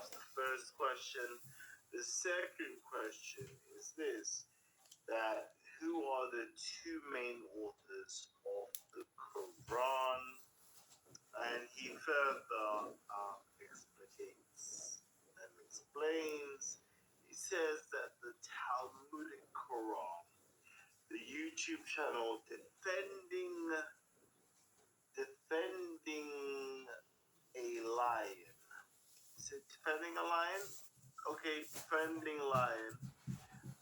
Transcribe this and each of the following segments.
That's the first question. The second question is this, that who are the two main authors of the Quran? And he further explicates and explains. He says that the Talmudic Quran, the YouTube channel defending a lion. Is it defending a lion? Okay, defending lion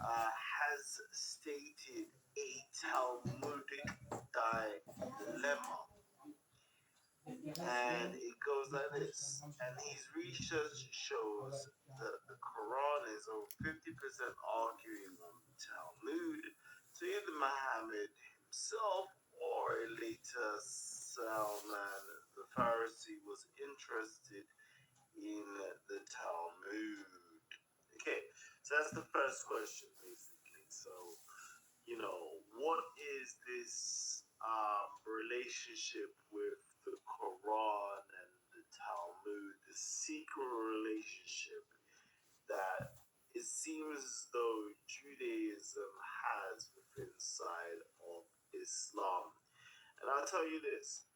has stated a Talmudic dilemma. And it goes like this. And his research shows that the Quran is over 50% arguing on the Talmud. So either Muhammad himself or a later Salman the Pharisee was interested in the Talmud. Okay, so that's the first question, basically. So, what is this relationship with the Quran and the Talmud, the secret relationship that it seems as though Judaism has within side of Islam? And I'll tell you this,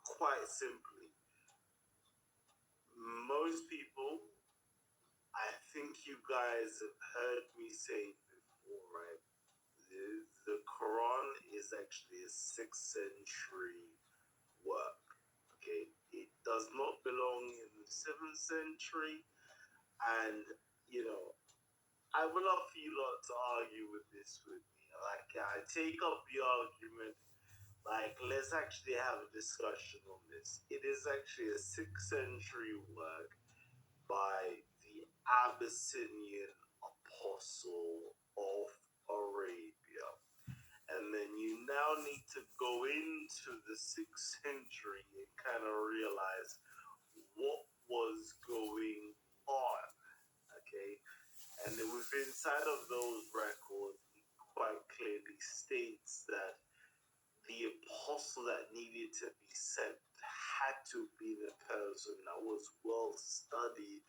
quite simply, most people, I think you guys have heard me say before, right? The Quran is actually a 6th century work. Okay, it does not belong in the 7th century, and I would love for you lot to argue with this with me. Like, I take up the argument. Like, let's actually have a discussion on this. It is actually a 6th century work by the Abyssinian apostle of Arabia. And then you now need to go into the 6th century and kind of realize what was going on. Okay? And then within inside of those records, it quite clearly states that the apostle that needed to be sent had to be the person that was well studied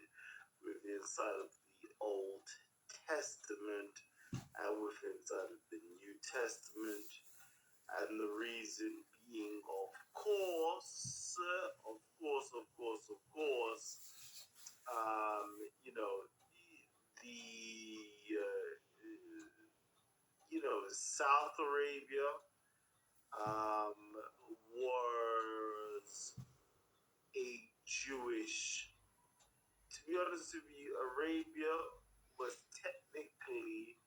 within inside of the Old Testament and within inside of the New Testament. And the reason being, of course, South Arabia was a Jewish. To be honest with you, Arabia was technically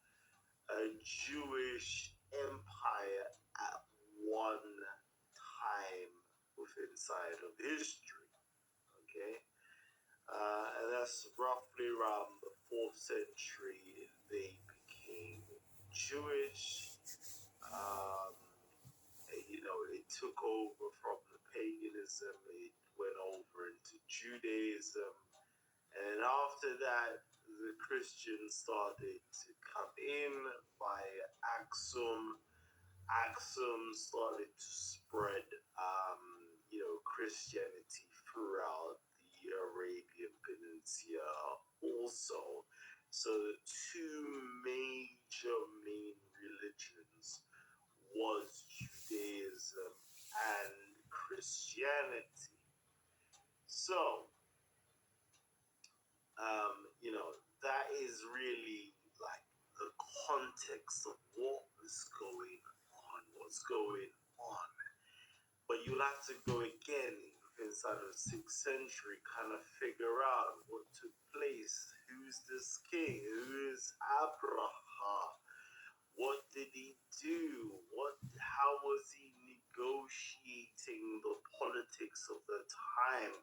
a Jewish empire at one time within side of history. Okay, and that's roughly around the 4th century. They became Jewish. It took over from the paganism. It went over into Judaism. And after that, the Christians started to come in via Axum. Axum started to spread, Christianity throughout the Arabian Peninsula also. So the two main religions was Judaism and Christianity. So, that is really like the context of what's going on. But you'll have to go again inside of the 6th century, kind of figure out what took place. Who's this king? Who is Abraham? What did he do? How was he negotiating the politics of the time?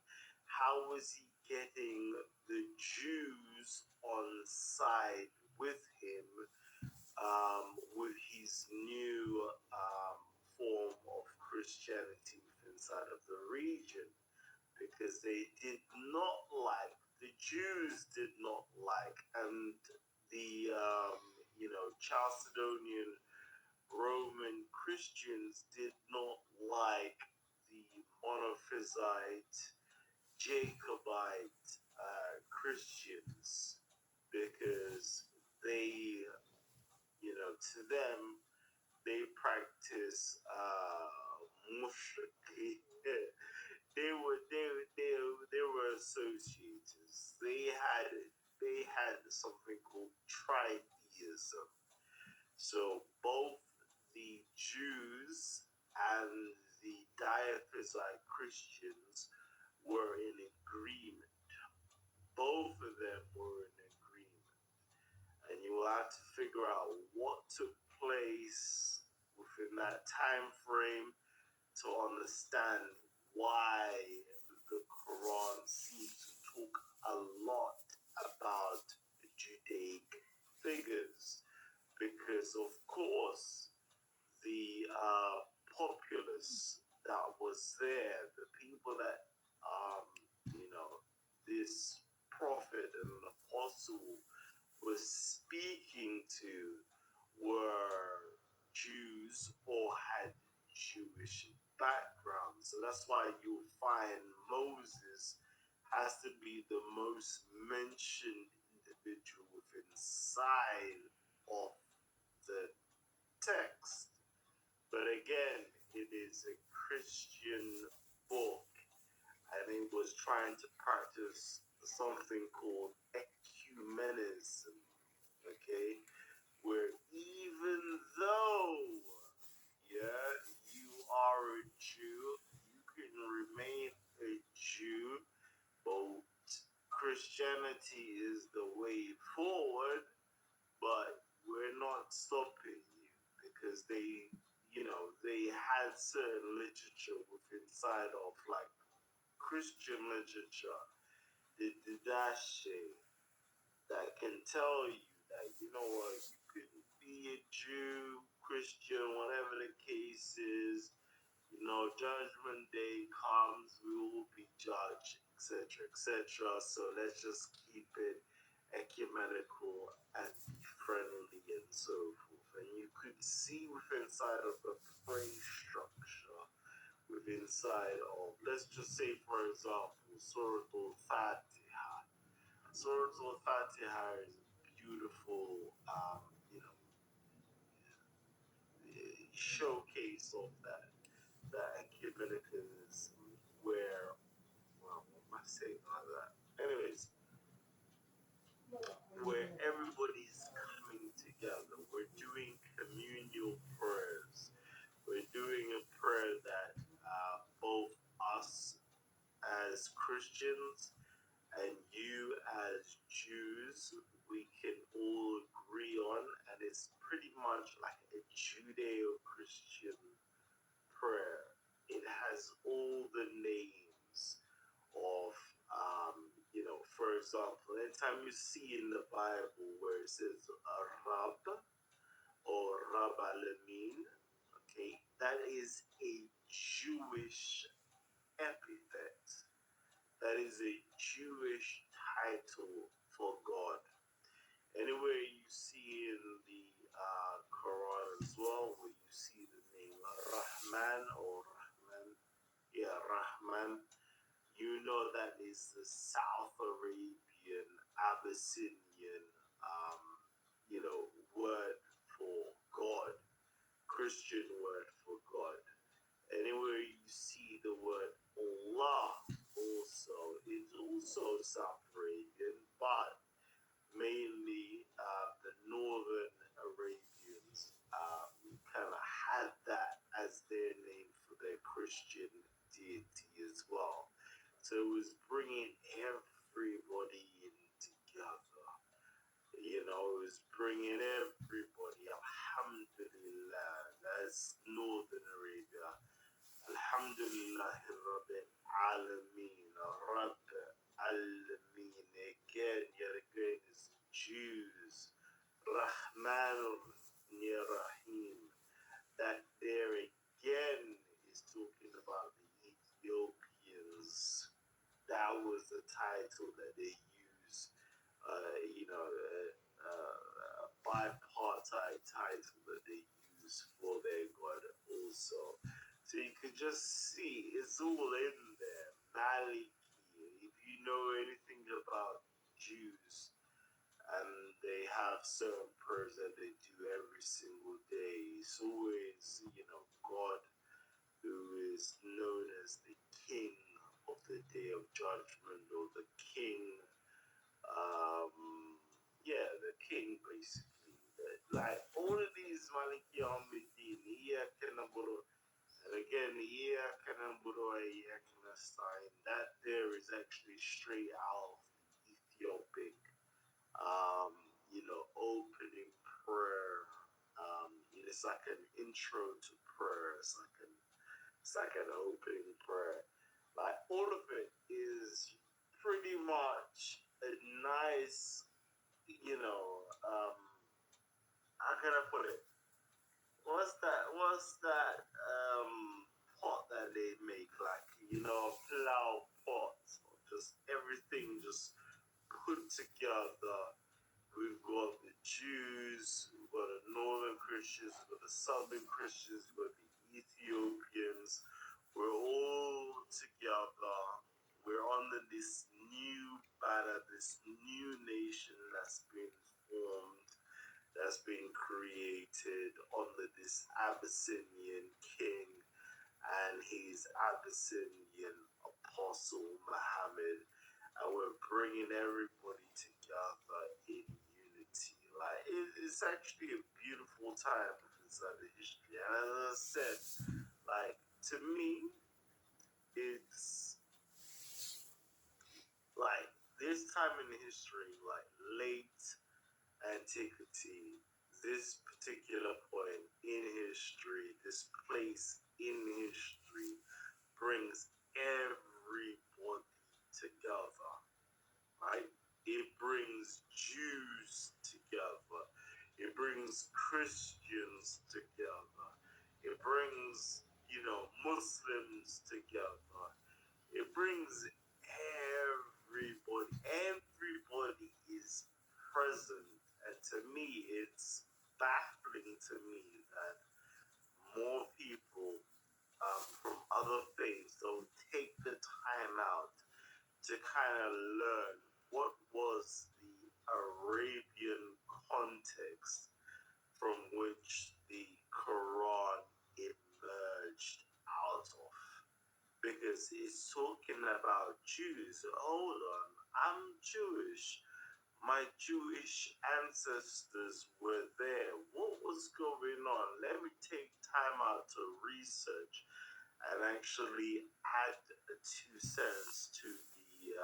How was he getting the Jews on side with him, with his new form of Christianity inside of the region? Because the Jews did not like, and the Chalcedonian Roman Christians did not like the Monophysite Jacobite Christians, because they, to them, they practice mushriki. They were associators. They had something called tritheism. So both the Jews and the diaphysite Christians were in agreement. Both of them were in agreement. And you will have to figure out what took place within that time frame to understand why the Quran seems to talk a lot about Judaic figures. Because, of course, the populace that was there, the people that, this prophet and apostle was speaking to were Jews or had Jewish background. So that's why you'll find Moses has to be the most mentioned individual within inside of the text. But again, it is a Christian book, and it was trying to practice something called ecumenism, okay? Where even though, yeah, you are a Jew, you can remain a Jew, but Christianity is the way forward, but we're not stopping you because they had certain literature within inside of like Christian literature, the Didache, that can tell you that, you know what, you could be a Jew, Christian, whatever the case is, judgment day comes, we will be judged, etc., etc. So let's just keep it ecumenical and be friendly and so forth. And you could see within inside of the phrase structure, within inside of, let's just say, for example, Surah Al-Fatiha. Surah Al-Fatiha is a beautiful, showcase of that ecumenicalism where, well, what am I saying about that? Anyways, where everybody's coming together. We're doing communal prayers. We're doing a prayer that both us as Christians and you as Jews, we can all agree on, and it's pretty much like a Judeo-Christian prayer. It has all the names of, for example, anytime you see in the Bible where it says Rab or Rab Alamin, okay, that is a Jewish epithet. That is a Jewish title for God. Anywhere you see in the Quran as well, where you see the name Rahman or Rahman, Rahman, you know that is the South Arabian, Abyssinian, word for God, Christian word for God. Anywhere you see the word Allah also is also South Arabian, but mainly the Northern Arabians kind of had that as their name for their Christian deity as well. So it was bringing everybody in together. It was bringing everybody. Alhamdulillah, that's Northern Arabia. Alhamdulillah, Rabbil Alameen, Rabb Alameen. Again, yet again, is Jews. Rahman Rahim. That there again is talking about the Ethiopians. That was the title that they used, a bipartite title that they use for their God also. So you can just see it's all in there. Maliki, know anything about Jews, and they have certain prayers that they do every single day. It's always, God, who is known as the King of the Day of Judgment, or the King, the King, basically. Like, all of these Maliki Ahmedin, and again, that there is actually straight out of the Ethiopic, opening prayer. It's like an intro to prayer. It's like an opening prayer. Like, all of it is pretty much a nice, how can I put it? What's that pot that they make, like, plow pot, or just everything just put together. We've got the Jews, we've got the Northern Christians, we've got the Southern Christians, we've got the Ethiopians. We're all together. We're under this new banner, this new nation that's been formed, that's been created under this Abyssinian king and his Abyssinian apostle Muhammad, and we're bringing everybody together in unity. Like, it's actually a beautiful time inside the history. And as I said, like, to me, it's like this time in history, like late antiquity, this particular point in history, this place in history brings everybody together, right? It brings Jews together. It brings Christians together. It brings, Muslims together. It brings everybody. Everybody is present. And to me, it's baffling to me that more people from other faiths don't take the time out to kind of learn what was the Arabian context from which the Quran emerged out of. Because it's talking about Jews. Hold on, I'm Jewish. My Jewish ancestors were there. What was going on? Let me take time out to research and actually add 2 cents to the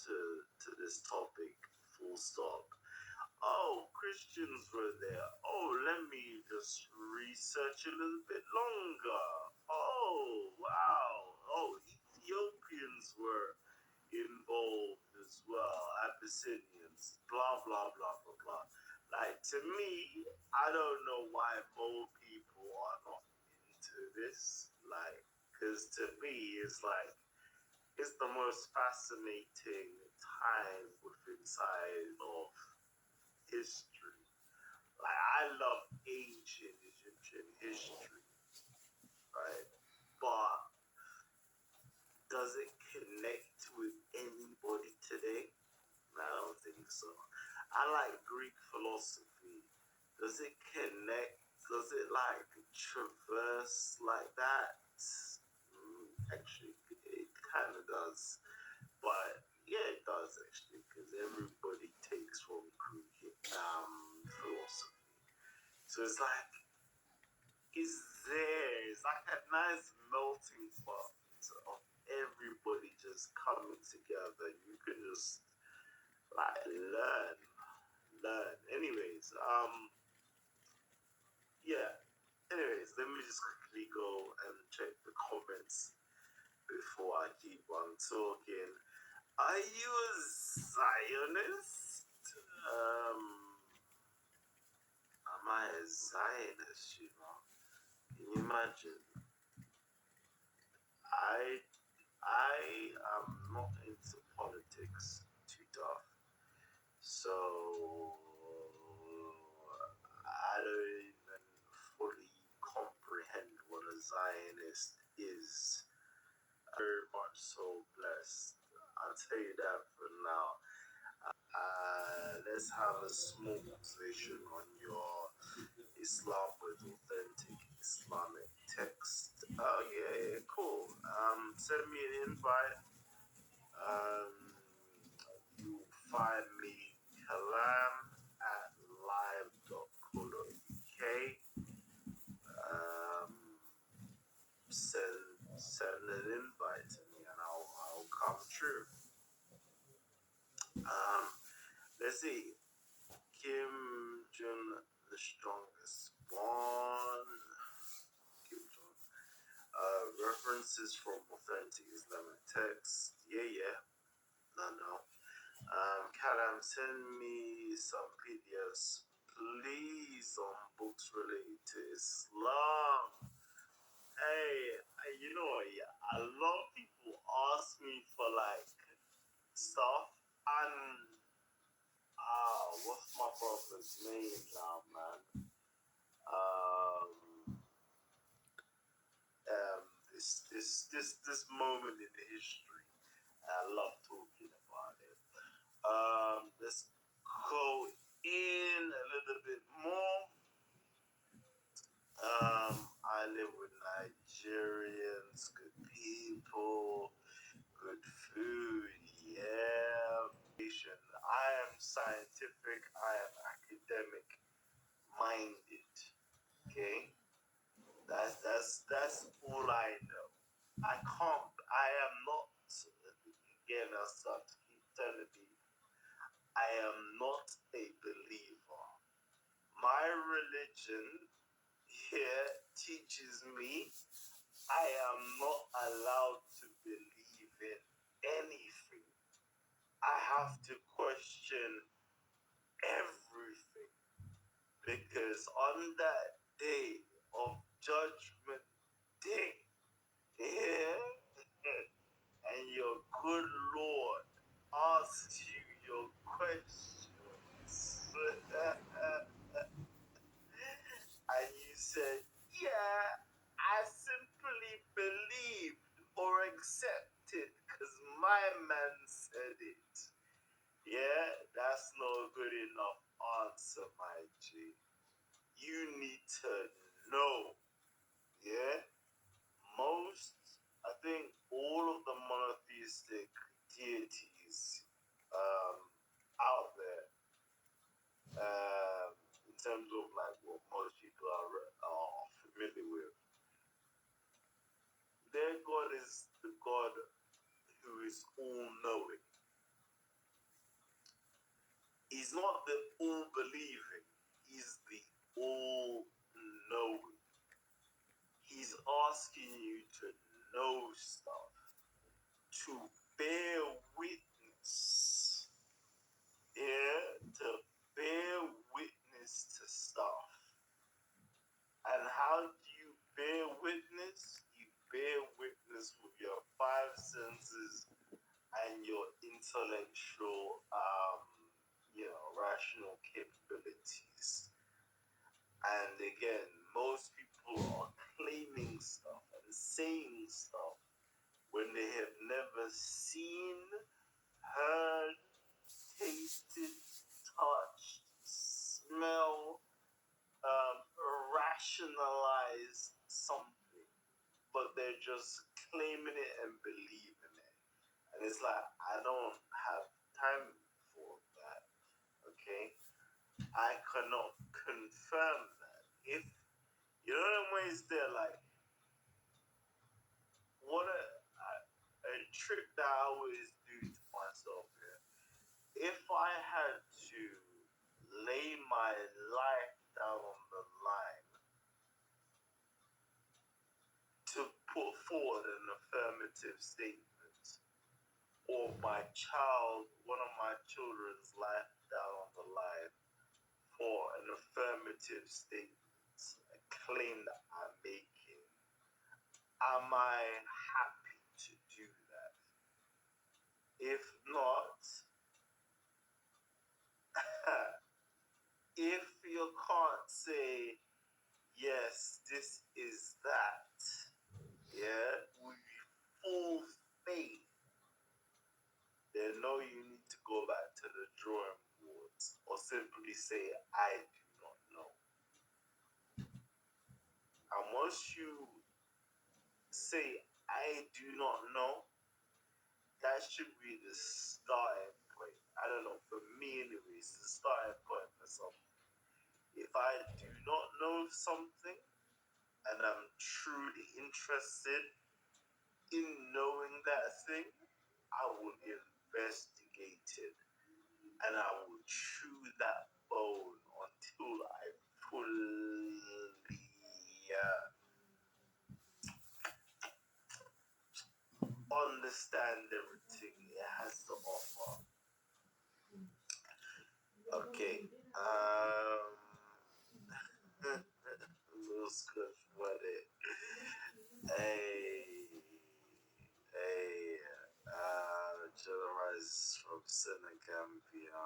to this topic. Full stop. Oh, Christians were there. Oh, let me just research a little bit longer. Oh, wow. Oh, Ethiopians were involved as well. Abyssinians. Blah, blah, blah, blah, blah. Like, to me, I don't know why more people are not into this. Like, because to me, it's like, it's the most fascinating time within inside of history. Like, I love ancient Egyptian history, right? But does it connect with anybody today? I don't think so. I like Greek philosophy. Does it connect? Does it like traverse like that? Actually, it kind of does. But yeah, it does actually, because everybody takes from Greek philosophy. So it's like, it's like a nice melting pot of everybody just coming together. You can just like learn. Anyways, yeah. Anyways, let me just quickly go and check the comments before I keep on talking. Are you a Zionist? Am I a Zionist? Can you imagine? I am not into politics too tough, so I don't even fully comprehend what a Zionist is. Very much so blessed. I'll tell you that for now. Let's have a small conversation on your Islam with authentic Islamic text. Oh yeah, cool. Send me an invite. You'll find me kalam at live.co.uk. Send an invite to me and I'll come true. Let's see. Kim Jun, the strongest one. Kim Jun. References from authentic Islamic texts. Yeah. No. Kalam, send me some PDFs, please, on books related to Islam. Hey, a lot of people ask me for like stuff, and what's my brother's name now, man? This moment in the history, I love talking about it. Let's go in a little bit more. I live with Nigerians, good people, good food, yeah. I am scientific, I am academic minded. Okay? That's all I know. I am not, again, I start to keep telling you, I am not a believer. My religion here teaches me I am not allowed to believe in anything. I have to question everything, because on that day of judgment day, yeah, and your good Lord asks you your questions, and you said, yeah, I simply believed or accepted because my man said it. Yeah, that's no good enough answer, my G. You need to know. Yeah? I think all of the monotheistic deities out there, in terms of like what most people are familiar with, their God is the God who is all-knowing. He's not the all-believing. He's the all-knowing. He's asking you to know stuff, to bear witness. Yeah, to bear witness to stuff. And how do you bear witness? You bear witness with your five senses and your intellectual, rational capabilities. And again, most people are claiming stuff and saying stuff when they have never seen, heard, tasted, touched, smell, rationalized something, but they're just claiming it and believing it. And it's like, I don't have time for that. Okay? I cannot confirm that. If you know the ways they're like, what a trick that I always do to myself here. If I had to lay my life down on the line to put forward an affirmative statement, or one of my children's life down on the line for an affirmative statement, a claim that I'm making, am I happy to do that? If not, if you can't say, yes, this is that, yeah, we fall know you need to go back to the drawing boards, or simply say, I do not know. And once you say, I do not know, that should be the starting point. I don't know, for me anyways, the starting point for something. If I do not know something, and I'm truly interested in knowing that thing, I will investigate it, and I will chew that bone until I fully understand everything it has to offer. Okay. Little Scotch buddy. Generalized from Senegambia,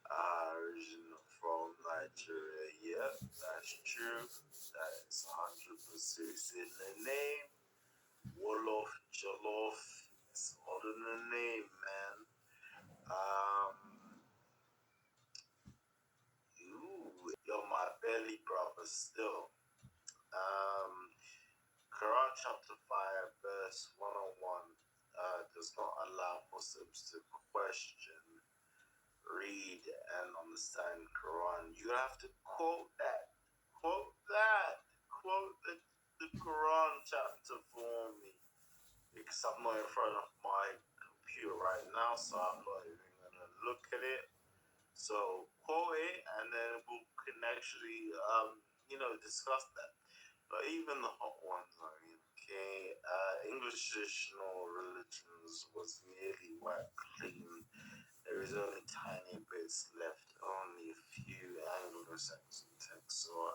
origin from Nigeria. Yeah, that's true. That is 100% in the name. Wolof, Jollof, it's all in the name, man. You're my belly brother still. Quran chapter 5 verse 101 does not allow Muslims to question, read, and understand Quran. You have to quote that. Quote the Quran chapter for me. Because I'm not in front of my computer right now, so I'm not even gonna look at it. So quote it, and then we can actually, discuss that. But even the hot ones, I mean, okay, English traditional religions was nearly wiped clean. There is only tiny bits left, only a few Anglo-Saxon texts, or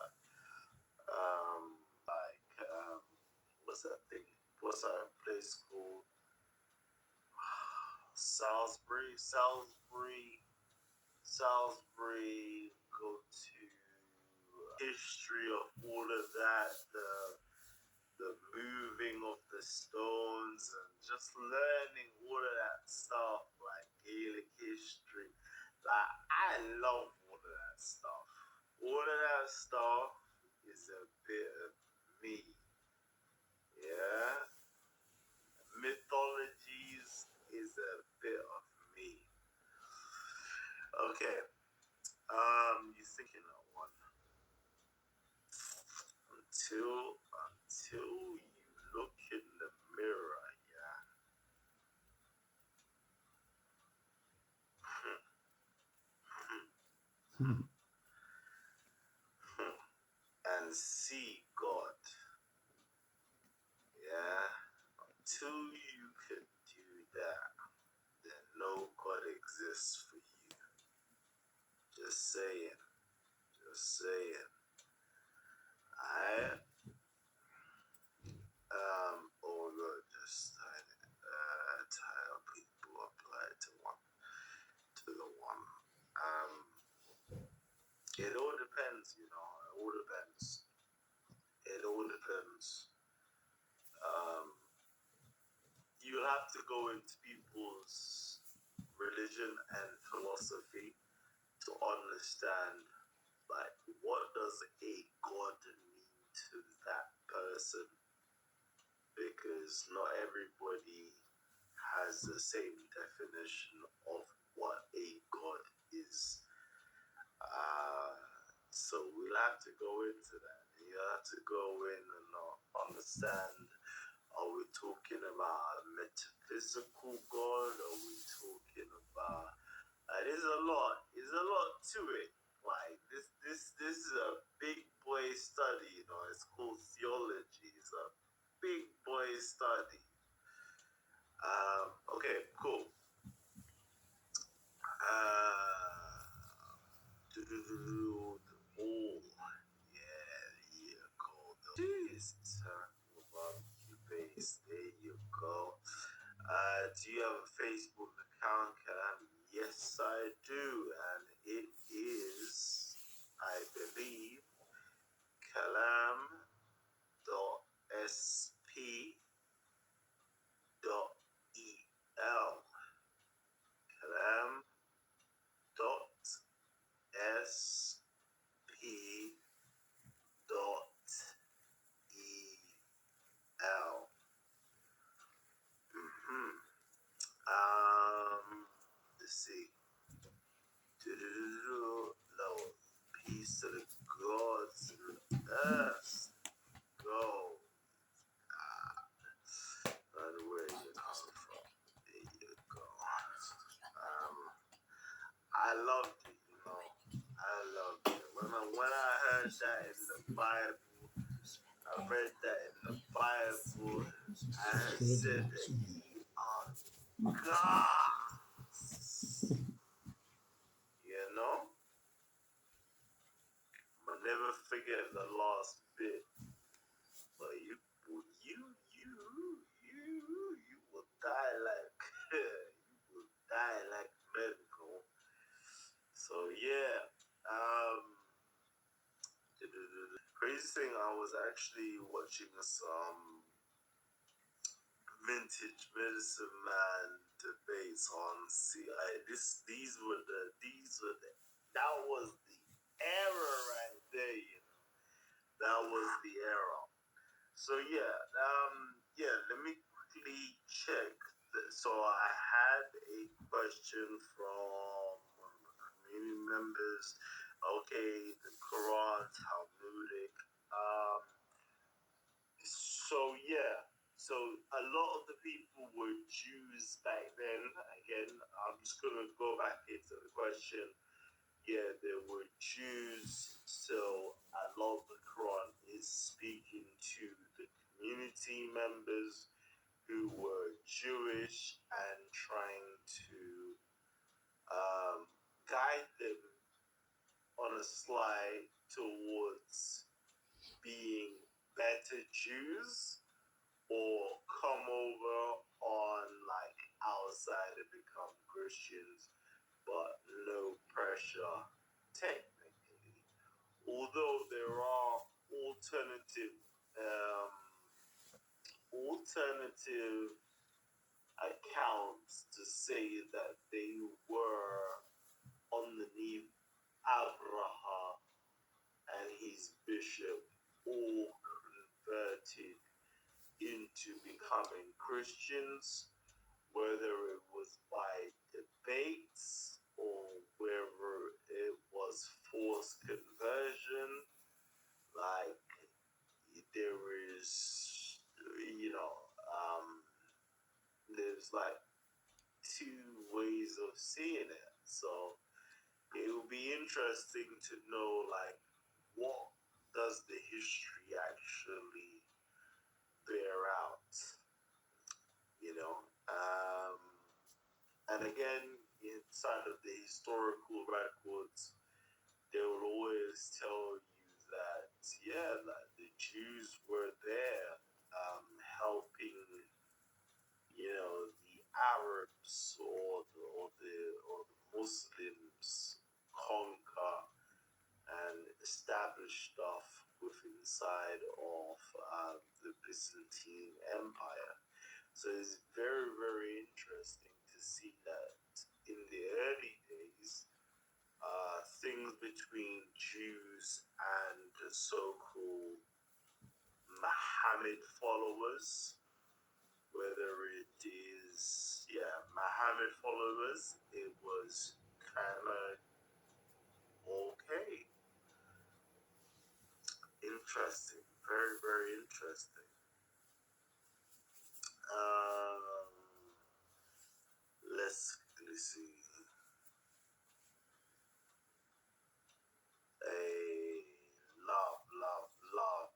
what's that thing? What's that place called? Salisbury. Go to history of all of that, the moving of the stones, and just learning all of that stuff, like Gaelic history. Like, I love all of that stuff. All of that stuff is a bit of me. Yeah? Mythologies is a bit of me. Okay. You thinking of one. Until you look in the mirror, yeah. And see God. Yeah. Until you can do that, then no God exists for you. Just saying. I just tell people apply to the one. It all depends, It all depends. You have to go into people's religion and philosophy to understand, like, what does a God mean to that person? Because not everybody has the same definition of what a God is. So we'll have to go into that. You have to go in and understand, are we talking about a metaphysical God? Are we talking about, there's a lot to it. Like, this is a big boy study, it's called theology. It's a big boy study. Okay, cool. Barbecue base. There you go. Do you have a Facebook account, Kalam? Yes, I do, and it is, I believe, kalam.sp.el. heard that in the Bible. I read that in the Bible. I said that ye are gods. You know? I'll never forget the last bit. But you will die like you will die like medical. So yeah, crazy thing, I was actually watching some vintage medicine man debates on these were the that was the era right there, you know. That was the era. So yeah, let me quickly check. So I had a question from one of the community members. Okay, the Quran, Talmudic. So yeah, so a lot of the people were Jews back then. Again, I'm just gonna go back into the question. Yeah, there were Jews. So a lot of the Quran is speaking to the community members who were Jewish and trying to guide them on a slide towards being better Jews or come over on like outside and become Christians, but no pressure technically. Although there are alternative accounts to say that they were underneath Abraham and his bishop all converted into becoming Christians, whether it was by debates or whether it was forced conversion. Like there is, you know, there's like two ways of seeing it. So it will be interesting to know like what does the history actually bear out, you know. And again, inside of the historical records, they will always tell you that that the Jews were there, helping, you know, the Arabs or the Muslims conquer and establish stuff within inside of the Byzantine Empire. So it's very, very interesting to see that in the early days, things between Jews and the so-called Muhammad followers, whether it is, Muhammad followers, it was kind of okay. Interesting. Very, very interesting. Let's see.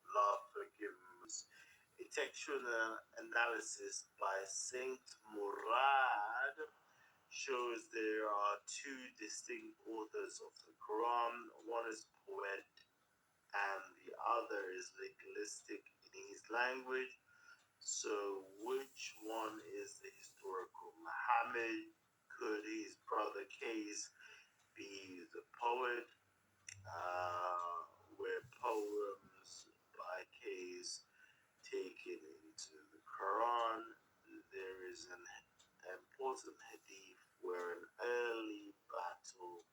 Love forgiveness. A textual analysis by Saint Murad shows there are two distinct authors of the Quran. One is poet and the other is legalistic in his language. So which one is the historical Muhammad? Could his brother Case be the poet? Were poems by Case taken into the Quran? There is an important hadith where an early battle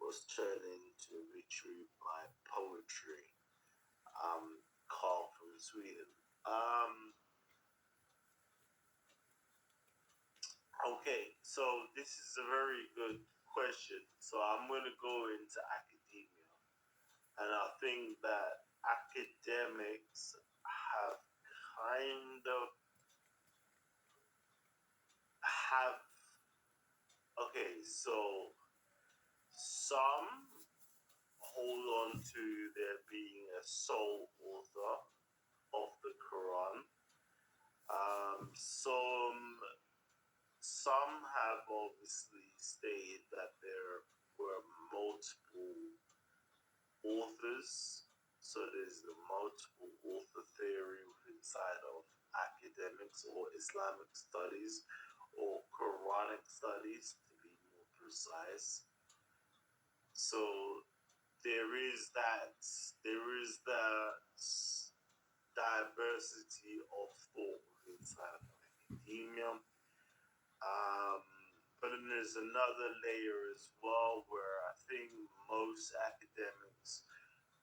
was turned into victory by poetry. Carl from Sweden. Okay, so this is a very good question. So I'm going to go into academia. And I think that academics have kind of have okay, so some hold on to there being a sole author of the Quran. Some have obviously stated that there were multiple authors. So there's the multiple author theory inside of academics or Islamic studies or Quranic studies, to be more precise. So there is that diversity of thought inside of academia. But then there's another layer as well where I think most academics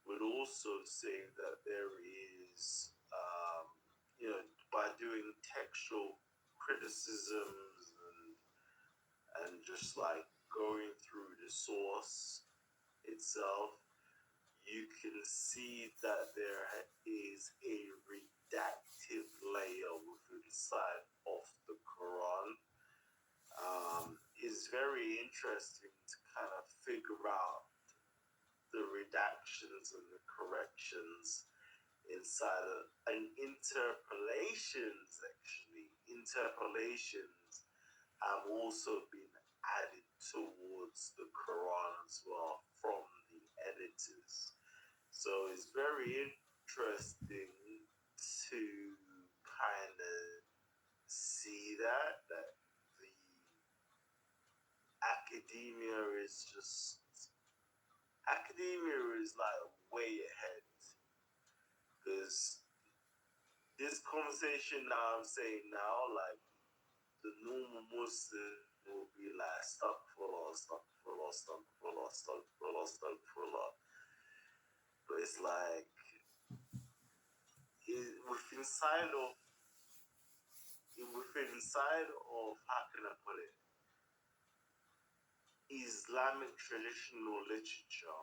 would also say that there is, by doing textual criticisms and just like going through the source itself, you can see that there is a redactive layer within inside of the Quran. It's very interesting to kind of figure out the redactions and the corrections inside of and interpolations. Actually, interpolations have also been added towards the Quran as well from the editors. So it's very interesting to kind of see that the academia is like way ahead, because this conversation now I'm saying now, like the normal Muslim will be like stuck full, but it's like within inside of how can I put it, Islamic traditional literature,